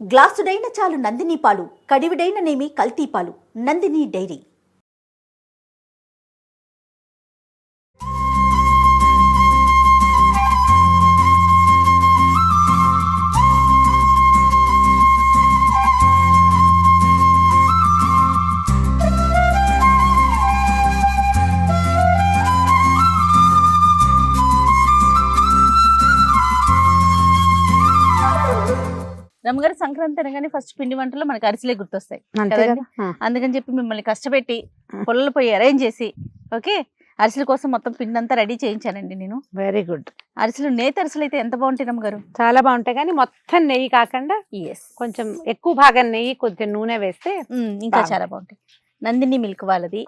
గ్లాసుడైన చాలు నందిని పాలు, కడివిడైన నేమి కల్తీ పాలు. నందిని డైరీ. రమ్మగారు సంక్రాంతి అనగానే ఫస్ట్ పిండి వంటలు మనకి అరిసెలే గుర్తొస్తాయి కదండి. అందుకని చెప్పి మిమ్మల్ని కష్టపెట్టి పొల్లలు పోయి అరేంజ్ చేసి ఓకే అరిసెల కోసం మొత్తం పిండి అంతా రెడీ చేయించానండి నేను. Very good. అరిసెలు నేతి అరిసెలు అయితే ఎంత బాగుంటాయి రమ్మగారు, చాలా బాగుంటాయి. కానీ మొత్తం నెయ్యి కాకుండా కొంచెం ఎక్కువ భాగం నెయ్యి కొంచెం నూనె వేస్తే ఇంకా చాలా బాగుంటాయి. నందిని మిల్క్ వాళ్ళది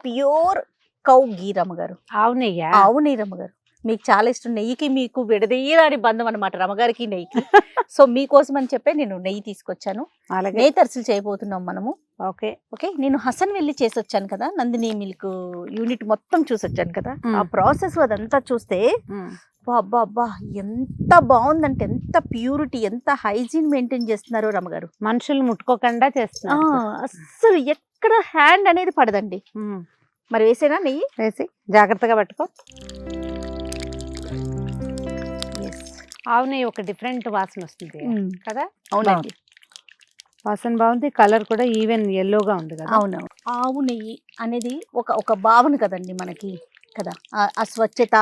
ప్యూర్ కౌ గీ రమ్మగారు, ఆవు నెయ్యి. ఆవు నెయ్యి రమ్మగారు మీకు చాలా ఇష్టం. నెయ్యికి మీకు విడదీయరాని బంధం అనమాట రమ్మగారికి నెయ్యికి. సో మీకోసం అని చెప్పి నేను నెయ్యి తీసుకొచ్చాను. నేతి అరిసెలు చేయబోతున్నాం మనము. ఓకే ఓకే నేను హసన్ వెళ్ళి చేసి వచ్చాను కదా, నందిని మిల్క్ యూనిట్ మొత్తం చూసి వచ్చాను కదా. ఆ ప్రాసెస్ అదంతా చూస్తే అబ్బా అబ్బా ఎంత బాగుందంటే, ఎంత ప్యూరిటీ, ఎంత హైజీన్ మెయింటైన్ చేస్తున్నారు రమ్మగారు. మనుషులు ముట్టుకోకుండా చేస్తున్నారు. అస్సలు ఎక్కడ హ్యాండ్ అనేది పడదండి. మరి వేసేనా నెయ్యి? వేసి జాగ్రత్తగా పట్టుకో. ఆవు నెయ్యి ఒక డిఫరెంట్ వాసన వస్తుంది కదా. అవునండి, వాసన బాగుంది, కలర్ కూడా ఈవెన్ ఎల్లోగా ఉంది కదా. అవునవును. ఆవు నెయ్యి అనేది ఒక భావన కదండి మనకి కదా. ఆ స్వచ్ఛత,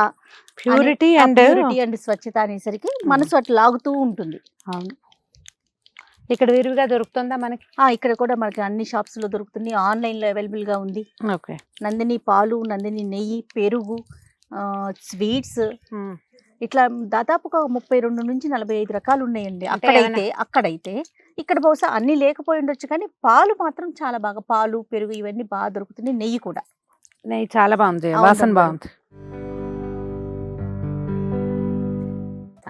ప్యూరిటీ అండ్ స్వచ్ఛత అనేసరికి మనసు అట్లా లాగుతూ ఉంటుంది. అవును. ఇక్కడ విరివిగా దొరుకుతుందా మనకి? ఇక్కడ కూడా మనకి అన్ని షాప్స్ లో దొరుకుతుంది, ఆన్లైన్ లో అవైలబుల్ గా ఉంది. ఓకే. నందిని పాలు, నందిని నెయ్యి, పెరుగు, స్వీట్స్, ఇట్లా దాదాపుగా 32 నుంచి 45 రకాలు ఉన్నాయండి. అక్కడైతే ఇక్కడ బహుశా అన్ని లేకపోయి ఉండొచ్చు, కానీ పాలు మాత్రం చాలా బాగా, పాలు పెరుగు ఇవన్నీ బాగా దొరుకుతున్నాయి. నెయ్యి కూడా, నెయ్యి చాలా బాగుంది, వాసన బాగుంది.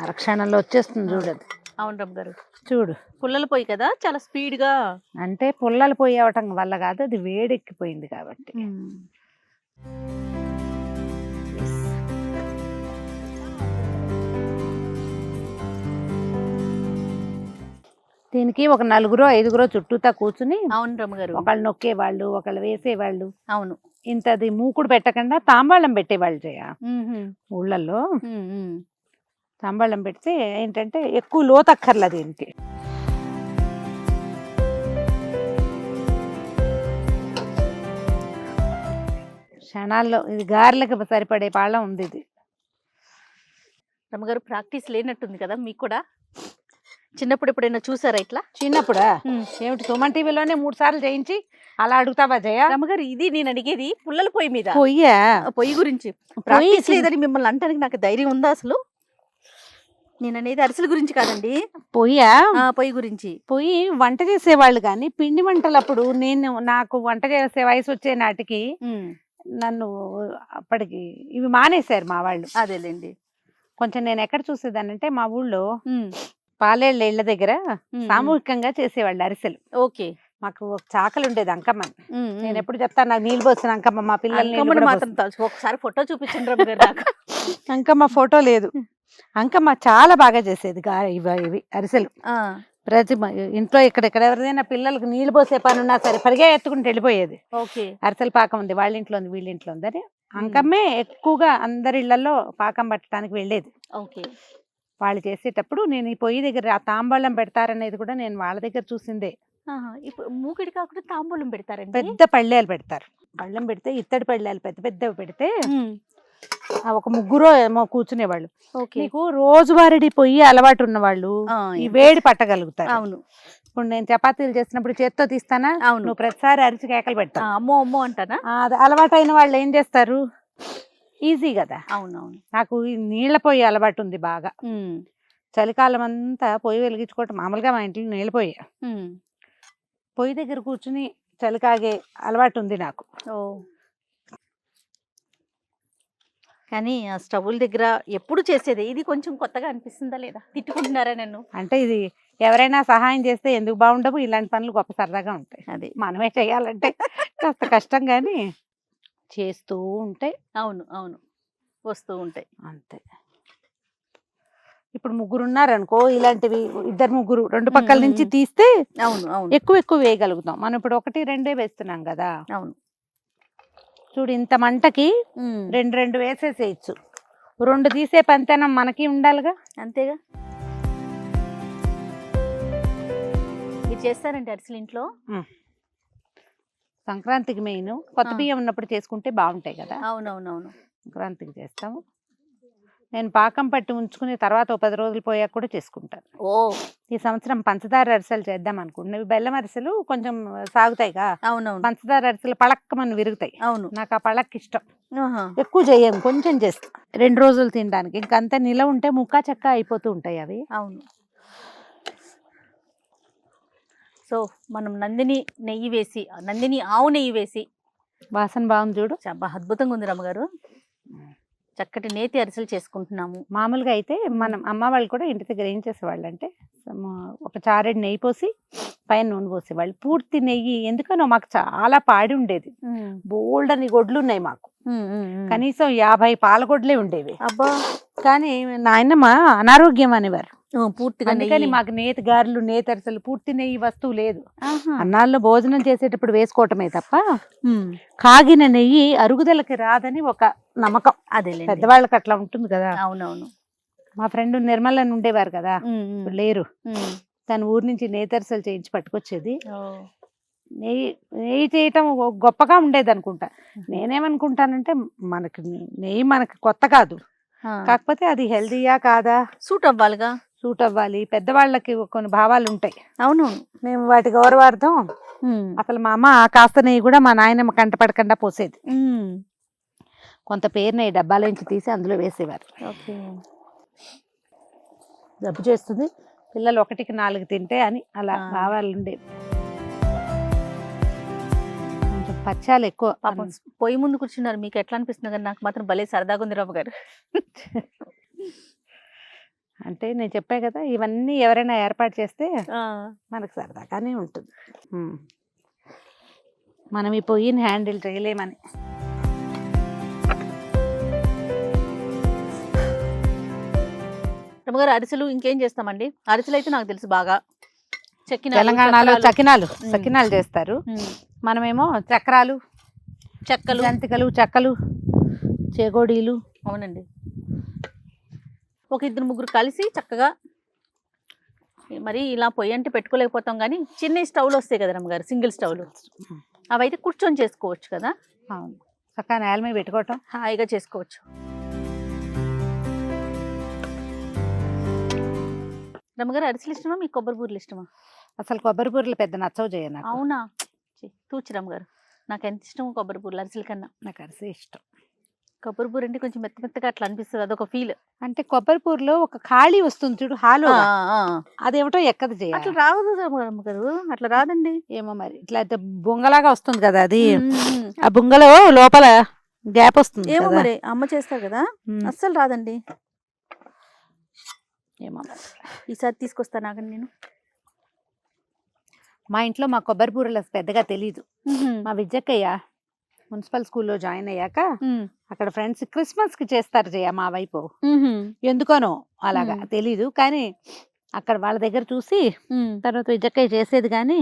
అరక్షణంలో వచ్చేస్తుంది చూడదు. అవును రమ్ గారు, చూడు పుల్లలు పోయి కదా చాలా స్పీడ్ గా. అంటే పుల్లలు పోయి అవటం వల్ల కాదు, అది వేడెక్కిపోయింది కాబట్టి. దీనికి ఒక 4-5 చుట్టూతా కూర్చుని, అవును రమ్మగారు, ఒకళ్ళు నొక్కేవాళ్ళు, ఒకళ్ళు వేసేవాళ్ళు. అవును, ఇంతది మూకుడు పెట్టకుండా తాంబాళం పెట్టేవాళ్ళు చేయ ఊళ్ళల్లో. తాంబాళం పెడితే ఏంటంటే ఎక్కువ లోతక్కర్ల దీనికి. క్షణాల్లో ఇది గారెలకు సరిపడే పాళ్ళం ఉంది ఇది. రమ్మగారు ప్రాక్టీస్ లేనట్టుంది కదా మీకు కూడా. చిన్నప్పుడు ఎప్పుడైనా చూసారా ఇట్లా? చిన్నప్పుడా? ఏమిటి, సుమన్ టీవీలోనే 3 సార్లు చేయించి అలా అడుగుతావా జయ? రమ్మగారు ఇది నేను అడిగేది పుల్లల పొయ్యి మీద, పొయ్యి గురించి. ప్రాక్టీస్ లేదని మిమ్మల్ని అంటానికి నాకు ధైర్యం ఉందా అసలు? నేను అనేది అరిసెల గురించి కాదండి, పొయ్యి గురించి. పొయ్యి వంట చేసేవాళ్ళు కానీ పిండి వంటలప్పుడు నాకు వంట చేసే వయసు వచ్చే నాటికి నన్ను అప్పటికి ఇవి మానేశారు మా వాళ్ళు. అదేలేండి. కొంచెం నేను ఎక్కడ చూసేదానంటే మా ఊళ్ళో పాలేళ్ళ ఇళ్ల దగ్గర సామూహికంగా చేసేవాళ్ళు అరిసెలు. ఓకే. మాకు ఒక చాకలు ఉండేది అంకమ్మ. నేను ఎప్పుడు చెప్తాను, నాకు నీళ్ళు పోసిన అంకమ్మ, మా పిల్లల్ని మాత్రం ఒకసారి ఫోటో చూపించండి. అంకమ్మ ఫోటో లేదు. అంకమ్మ చాలా బాగా చేసేది ఇవి అరిసెలు. ప్రతి ఇంట్లో ఇక్కడ ఎవరిదైనా పిల్లలకు నీళ్ళు పోసే పని ఉన్నా సరే పరిగా ఎత్తుకుంటూ వెళ్ళిపోయేది. అరిసెల పాకం ఉంది, వాళ్ళ ఇంట్లో ఉంది, వీళ్ళ ఇంట్లో ఉంది అని అంకమ్మే ఎక్కువగా అందరి ఇళ్లలో పాకం పట్టడానికి వెళ్ళేది. వాళ్ళు చేసేటప్పుడు నేను ఈ పొయ్యి దగ్గర ఆ తాంబూలం పెడతారనేది కూడా నేను వాళ్ళ దగ్గర చూసిందే. ఇప్పుడు మూకిడి కాకుండా తాంబూలం పెడతారండి, పెద్ద పళ్ళేలు పెడతారు. పళ్ళెం పెడితే ఇత్తడి పళ్ళేలు పెద్ద పెద్దవి పెడితే ఒక 3 ఏమో కూర్చునేవాళ్ళు. నీకు రోజువారీ పొయ్యి అలవాటు ఉన్న వాళ్ళు ఈ వేడి పట్టగలుగుతారు. అవును. ఇప్పుడు నేను చపాతీలు చేసినప్పుడు చేత్తో తీస్తానా, నువ్వు ప్రతిసారి అరిచి కేకలు పెడతావు, అమ్మో అమ్మో అంటానా. అది అలవాటు అయిన వాళ్ళు ఏం చేస్తారు, ఈజీ కదా. అవునవును. నాకు ఈ నీళ్ల పొయ్యి అలవాటు ఉంది బాగా. చలికాలం అంతా పొయ్యి వెలిగించుకోవటం మామూలుగా మా ఇంట్లో నీళ్ళ పొయ్యి. పొయ్యి దగ్గర కూర్చుని చలికాగే అలవాటు ఉంది నాకు. కానీ ఆ స్టవ్ల దగ్గర ఎప్పుడు చేసేది ఇది కొంచెం కొత్తగా అనిపిస్తుందా లేదా? తిట్టుకుంటున్నారా నన్ను? అంటే ఇది ఎవరైనా సహాయం చేస్తే ఎందుకు బాగుండవు, ఇలాంటి పనులు గొప్ప సరదాగా ఉంటాయి. అది మనమే చేయాలంటే కాస్త కష్టం, కానీ చేస్తూ ఉంటే అవును అవును వస్తూ ఉంటాయి అంతే. ఇప్పుడు ముగ్గురు ఉన్నారనుకో, ఇలాంటివి ఇద్దరు ముగ్గురు రెండు పక్కల నుంచి తీస్తే అవును అవును ఎక్కువ వేయగలుగుతాం. మనం ఇప్పుడు 1-2 వేస్తున్నాం కదా. అవును. చూడు ఇంత మంటకి 2 వేసేసేయచ్చు. 2 తీసే పంతనం మనకి ఉండాలిగా. అంతేగా. మీరు చేస్తారంటే అరిసెలు ఇంట్లో? సంక్రాంతికి మెయిన్ కొత్త బియ్యం ఉన్నప్పుడు చేసుకుంటే బాగుంటాయి కదా. అవునవునవును. సంక్రాంతికి చేస్తాము. నేను పాకం పట్టి ఉంచుకుని తర్వాత 10 రోజులు పోయాక కూడా చేసుకుంటాను. ఓ, ఈ సంవత్సరం పంచదార అరిసెలు చేద్దాం అనుకుంటున్నాను. బెల్లం అరిసెలు కొంచెం సాగుతాయిగా. అవునవును. పంచదార అరిసెలు పళక్కమని విరుగుతాయి. అవును. నాకు ఆ పళక్ ఇష్టం. ఎక్కువ చేయం, కొంచెం చేస్తాం 2 రోజులు తినడానికి. ఇంకంతా నిల ఉంటే ముక్కా చెక్క అయిపోతూ ఉంటాయి అవి. అవును. సో మనం నందిని నెయ్యి వేసి, నందిని ఆవు నెయ్యి వేసి, వాసన బాగుంది చూడు, చాలా అద్భుతంగా ఉంది రమ్మగారు. చక్కటి నేతి అరిసెలు చేసుకుంటున్నాము. మామూలుగా అయితే మనం అమ్మ వాళ్ళు కూడా ఇంటి దగ్గర ఏం చేసేవాళ్ళు అంటే ఒక చారెడు నెయ్యి పోసి పైన నూనె పోసేవాళ్ళు. పూర్తి నెయ్యి ఎందుకనో మాకు చాలా పాడి ఉండేది. బోల్డ్ అని గొడ్లు ఉన్నాయి మాకు. కనీసం 50 పాలగొడ్లే ఉండేవి. అబ్బా. కానీ నాయనమ్మ అనారోగ్యం అనేవారు పూర్తిగా. అందుకని మాకు నేతి గారెలు, నేతి అరిసెలు, పూర్తి నెయ్యి వస్తువు లేదు. అన్నాల్లో భోజనం చేసేటప్పుడు వేసుకోవటమే తప్ప కాగిన నెయ్యి అరుగుదలకి రాదని ఒక నమ్మకం. అదే పెద్దవాళ్ళకి అట్లా ఉంటుంది కదా. అవునవును. మా ఫ్రెండ్ నిర్మల్ అని ఉండేవారు కదా, లేరు. తన ఊరు నుంచి నేతి అరిసెలు చేయించి పట్టుకొచ్చేది. నెయ్యి చేయటం గొప్పగా ఉండేది అనుకుంటా. నేనేమనుకుంటానంటే నెయ్యి మనకి కొత్త కాదు, కాకపోతే అది హెల్దీయా కాదా, సూట్ అవ్వాలిగా. సూట్ అవ్వాలి. పెద్దవాళ్ళకి కొన్ని భావాలు ఉంటాయి. అవును. మేము వాటి గౌరవార్థం అసలు మా అమ్మ కాస్త నెయ్యి కూడా మా నాయనమ్మ కంటపడకుండా పోసేది. కొంత పేరు నెయ్యి డబ్బాలోంచి తీసి అందులో వేసేవారు. జబ్బు చేస్తుంది, పిల్లలు 1కి 4 తింటే అని అలా భావాలు ఉండేవి. కొంచెం పచ్చాలు ఎక్కువ. పాపం పొయ్యి ముందు కూర్చున్నారు, మీకు ఎట్లా అనిపిస్తుంది? కానీ నాకు మాత్రం భలే సరదాగా ఉంది రవ్వ గారు. అంటే నేను చెప్పా కదా, ఇవన్నీ ఎవరైనా ఏర్పాటు చేస్తే మనకు సరదాగానే ఉంటుంది. మనం ఈ పొయ్యిని హ్యాండిల్ చేయలేమని. రమ్మగారు అరిసెలు ఇంకేం చేస్తామండి? అరిసెలు అయితే నాకు తెలుసు బాగా. తెలంగాణలో సకినాలు చేస్తారు. మనమేమో చక్రాలు, చెక్కలు, జంతికలు, చెక్కలు, చేగోడీలు. అవునండి. ఒక 2-3 కలిసి చక్కగా, మరి ఇలా పొయ్యి అంటే పెట్టుకోలేకపోతాం కానీ చిన్న స్టవ్లు వస్తాయి కదా రమ్మగారు, సింగిల్ స్టవ్లు, అవి అయితే కూర్చొని చేసుకోవచ్చు కదా. అవును, చక్కగా నేల మీద పెట్టుకోవటం, హాయిగా చేసుకోవచ్చు. రమ్మగారు అరిసెలు ఇష్టమా మీకు కొబ్బరి బూరెలు ఇష్టమా? అసలు కొబ్బరి బూరెలు పెద్ద నచ్చవు చేయను. అవునా? తూచి రమ్మగారు, నాకు ఎంత ఇష్టమో కొబ్బరి బూరెలు అరిసెల కన్నా. నాకు అరిసె ఇష్టం. కొబ్బరి బూర అంటే కొంచెం మెత్తగా అట్లా అనిపిస్తుంది, అదొక ఫీల్. అంటే కొబ్బరి బూరలో ఒక ఖాళీ వస్తుంది చూడు, హాలో, అదేమిటో ఎక్కదు చేయాలి. అట్లా రాదు రమ్మగారు, అట్లా రాదండి. ఏమో మరి ఇట్లా బొంగలాగా వస్తుంది కదా అది, ఆ బొంగలో లోపల గ్యాప్ వస్తుంది. ఏమో మరి అమ్మ చేస్తారు కదా, అస్సలు రాదండి. ఏమో ఈసారి తీసుకొస్తాను ఆగండి నేను. మా ఇంట్లో మా కొబ్బరి బూరెలు పెద్దగా తెలీదు. మా విద్యక్కయ్య మున్సిపల్ స్కూల్లో జాయిన్ అయ్యాక అక్కడ ఫ్రెండ్స్ క్రిస్మస్ కి చేస్తారు జయ మా వైపు, ఎందుకనో అలాగా తెలీదు. కానీ అక్కడ వాళ్ళ దగ్గర చూసి తర్వాత విద్యక్కయ్య చేసేది, కానీ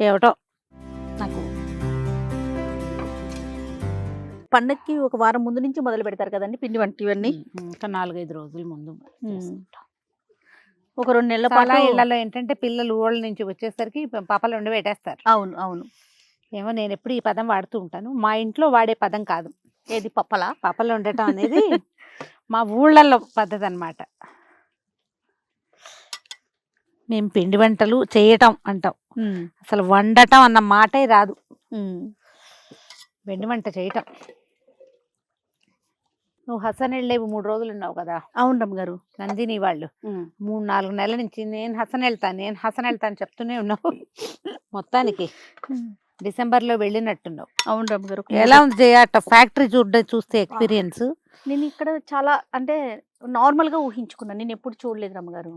ఏమిటో నాకు. పండక్కి ఒక వారం ముందు నుంచి మొదలు పెడతారు కదండి పిండి వంట ఇవన్నీ. ఇంకా 4-5 రోజుల ముందు. ఒక 2 నెలల పాటు ఇళ్లలో ఏంటంటే పిల్లలు ఊళ్ళ నుంచి వచ్చేసరికి పాపలు వండి పెట్టేస్తారు. అవును అవును. ఏమో నేను ఎప్పుడు ఈ పదం వాడుతూ ఉంటాను, మా ఇంట్లో వాడే పదం కాదు. ఏది? పప్పలా? పాపలు వండటం అనేది మా ఊళ్ళల్లో పద్ధతి అన్నమాట. మేము పిండి వంటలు చేయటం అంటాం, అసలు వండటం అన్న మాటే రాదు. పిండి వంట చేయటం. నువ్వు హసనెళ్ళేవి 3 రోజులు ఉన్నావు కదా. అవును రమ్మగారు. నందిని వాళ్ళు 3-4 నెలల నుంచి నేను హసన్ వెళ్తాను చెప్తూనే ఉన్నావు. మొత్తానికి డిసెంబర్లో వెళ్ళినట్టున్నావు. అవును రమ్మగారు. ఎలా ఉంది జయ ఫ్యాక్టరీ చూస్తే ఎక్స్పీరియన్స్? నేను ఇక్కడ చాలా అంటే నార్మల్ గా ఊహించుకున్నాను, నేను ఎప్పుడు చూడలేదు రమ్మగారు.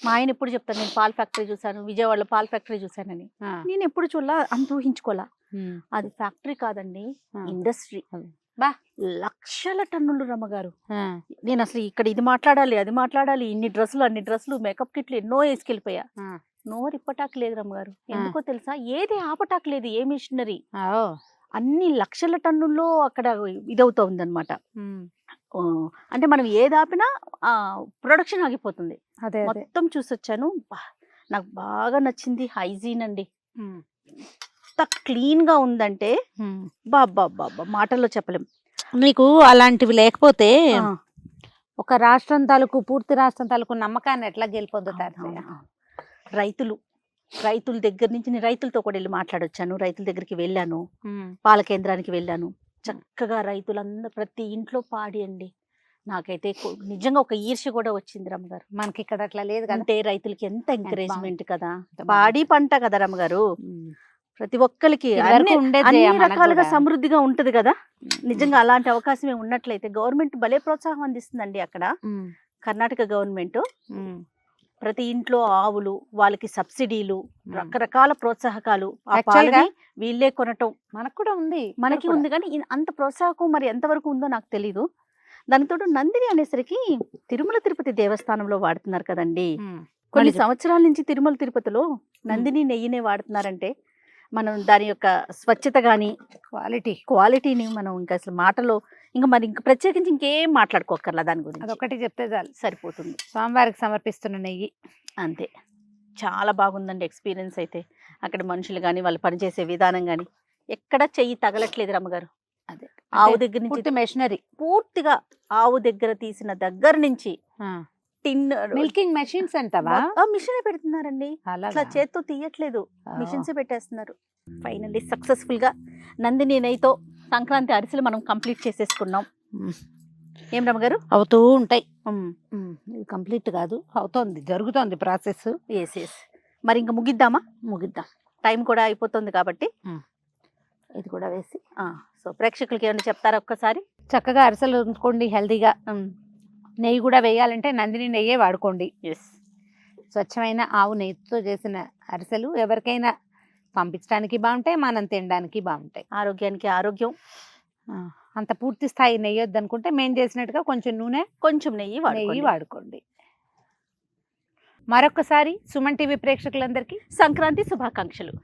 మా ఆయన ఎప్పుడు చెప్తాను, నేను పాల్ ఫ్యాక్టరీ చూసాను, విజయవాడలో పాల్ ఫ్యాక్టరీ చూసానని. నేను ఎప్పుడు చూడలా, అంత ఊహించుకోలా. అది ఫ్యాక్టరీ కాదండి, ఇండస్ట్రీ. బా. లక్షల టన్నులు రమ్మగారు. నేను అసలు ఇక్కడ ఇది మాట్లాడాలి అది మాట్లాడాలి, ఇన్ని డ్రెస్సులు అన్ని డ్రెస్సులు మేకప్ కిట్లు ఎన్నో వేసుకెళ్ళిపోయా. నోరు ఇప్పటాకు లేదు రమ్మగారు. ఎందుకో తెలుసా, ఏది ఆపటాకు లేదు, ఏ మిషనరీ. అన్ని లక్షల టన్నుల్లో అక్కడ ఇదవుతోంది అనమాట. అంటే మనం ఏది ఆపినా ప్రొడక్షన్ ఆగిపోతుంది. అదే మొత్తం చూసొచ్చాను. నాకు బాగా నచ్చింది హైజీన్ అండి. ఎంత క్లీన్ గా ఉందంటే బాబా మాటల్లో చెప్పలేం. మీకు అలాంటివి లేకపోతే ఒక రాష్ట్రం తాలూకు పూర్తి రాష్ట్రం తాలూకు నమ్మకాన్ని ఎట్లా గెలుపొందుతారు? రైతుల దగ్గర నుంచి నేను రైతులతో కూడా వెళ్ళి మాట్లాడొచ్చాను. రైతుల దగ్గరికి వెళ్ళాను, పాల కేంద్రానికి వెళ్ళాను. చక్కగా రైతులందరూ ప్రతి ఇంట్లో పాడి అండి. నాకైతే నిజంగా ఒక ఈర్ష్య కూడా వచ్చింది రమ్మగారు. మనకి ఇక్కడ అట్లా లేదు కదా. అంటే రైతులకి ఎంత ఎంకరేజ్మెంట్ కదా, పాడి పంట కదా రమ్మగారు. ప్రతి ఒక్కరికి అన్ని రకాలుగా సమృద్ధిగా ఉంటది కదా. నిజంగా అలాంటి అవకాశం ఉన్నట్లయితే గవర్నమెంట్ భలే ప్రోత్సాహం అందిస్తుందండి అక్కడ. కర్ణాటక గవర్నమెంట్ ప్రతి ఇంట్లో ఆవులు, వాళ్ళకి సబ్సిడీలు, రకరకాల ప్రోత్సాహకాలు, ఆ పాలని వీళ్ళే కొనటం మనకు కూడా ఉంది, మనకి ఉంది. కానీ అంత ప్రోత్సాహకం మరి ఎంతవరకు ఉందో నాకు తెలీదు. దానితో నందిని అనేసరికి తిరుమల తిరుపతి దేవస్థానంలో వాడుతున్నారు కదండి. కొన్ని సంవత్సరాల నుంచి తిరుమల తిరుపతిలో నందిని నెయ్యినే వాడుతున్నారంటే మనం దాని యొక్క స్వచ్ఛత గాని క్వాలిటీని మనం ఇంకా అసలు మాటలో ఇంకా ప్రత్యేకించి ఇంకేం మాట్లాడుకోకర్లా. దాని గురించి అదొకటి చెప్తే చాలు, సరిపోతుంది. స్వామివారికి సమర్పిస్తున్న నెయ్యి అంతే. చాలా బాగుందండి ఎక్స్పీరియన్స్ అయితే. అక్కడ మనుషులు కానీ వాళ్ళు పనిచేసే విధానం కానీ ఎక్కడ చెయ్యి తగలట్లేదు రమ్మగారు. అదే ఆవు దగ్గర నుంచి మెషినరీ పూర్తిగా ఆవు దగ్గర తీసిన దగ్గర నుంచి మిల్కింగ్ మెషిన్స్ అంటావా? మిషన్ పెడుతున్నారండి, అట్లా చేత్తో తీయట్లేదు, మిషన్స్ పెట్టేస్తున్నారు. ఫైనల్లీ సక్సెస్ఫుల్ గా నందిని నెయ్యితో సంక్రాంతి అరిసెలు మనం కంప్లీట్ చేసేసుకున్నాం. ఏం రమ్మగారు? అవుతూ ఉంటాయి. ఇది కంప్లీట్ కాదు, అవుతోంది, జరుగుతోంది ప్రాసెస్. మరి ఇంకా ముగిద్దాం. టైం కూడా అయిపోతుంది కాబట్టి ఇది కూడా వేసి సో ప్రేక్షకులకి ఏమైనా చెప్తారా ఒక్కసారి? చక్కగా అరిసెలు ఉంచుకోండి హెల్తీగా. నెయ్యి కూడా వేయాలంటే నందిని నెయ్యే వాడుకోండి. స్వచ్ఛమైన ఆవు నెయ్యితో చేసిన అరిసెలు ఎవరికైనా పంపించడానికి బాగుంటాయి, మనం తినడానికి బాగుంటాయి. ఆరోగ్యానికి ఆరోగ్యం. అంత పూర్తి స్థాయి నెయ్యి వద్దనుకుంటే మేము చేసినట్టుగా కొంచెం నూనె, కొంచెం నెయ్యి వాడుకోండి. మరొకసారి సుమన్ టీవీ ప్రేక్షకులందరికీ సంక్రాంతి శుభాకాంక్షలు.